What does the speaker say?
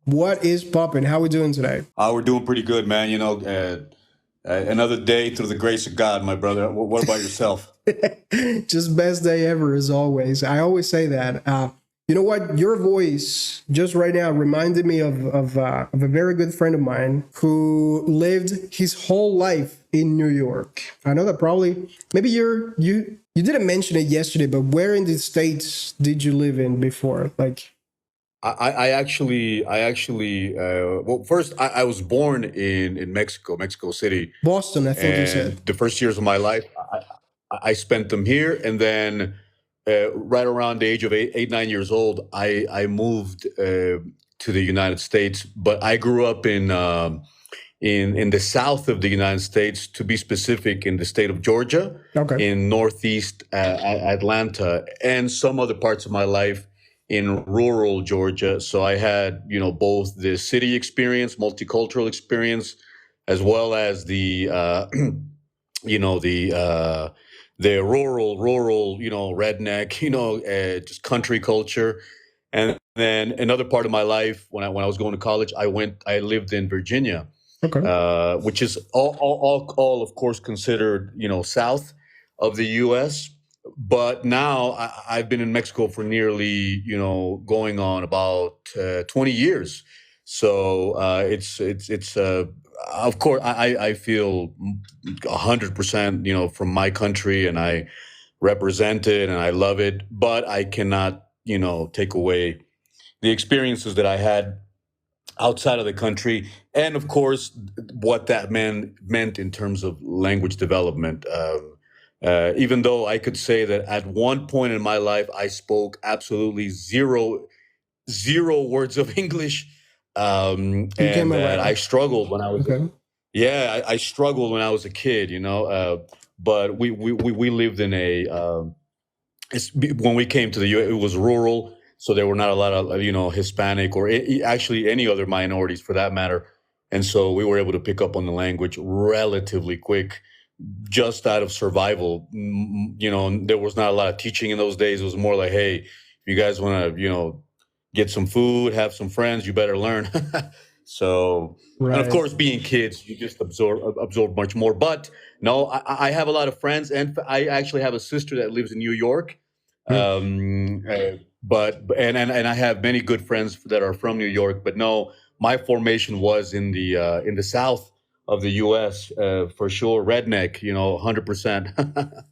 What is poppin'? How we doing today? We're doing pretty good, man. Another day through the grace of God, my brother. What about yourself? Just best day ever, as always. I always say that. You know what? Your voice just right now reminded me of a very good friend of mine who lived his whole life in New York. I know that probably maybe you didn't mention it yesterday, but where in the states did you live in before? Like Well, first, I was born in Mexico City, Boston, I think you and said. the first years of my life, I spent them here, and then right around the age of 9 years old, I moved to the United States. But I grew up in the south of the United States, to be specific, in the state of Georgia, Okay. in northeast Atlanta, and some other parts of my life in rural Georgia. So I had, both the city experience, multicultural experience, as well as the, you know, the uh, the rural, redneck, just country culture. And then another part of my life, when I was going to college, I lived in Virginia, Okay. which is all of course considered, south of the U.S. But now I've been in Mexico for nearly, going on about 20 years. So it's of course I feel 100%, from my country, and I represent it and I love it. But I cannot, take away the experiences that I had outside of the country, and of course what that meant in terms of language development. Even though I could say that at one point in my life I spoke absolutely zero words of English, You came and that I around. struggled when I was Okay. yeah, I struggled when I was a kid, but we lived in a when we came to the U.S., it was rural, so there were not a lot of Hispanic or actually any other minorities for that matter, and so we were able to pick up on the language relatively quick, just out of survival. There was not a lot of teaching in those days. It was more like, hey, if you guys want to, get some food, have some friends, you better learn. So, and of Right. course, being kids, you just absorb much more. But no, I have a lot of friends, and I actually have a sister that lives in New York. Mm. But and I have many good friends that are from New York. But no, my formation was in the south of the U.S., for sure, redneck, 100%.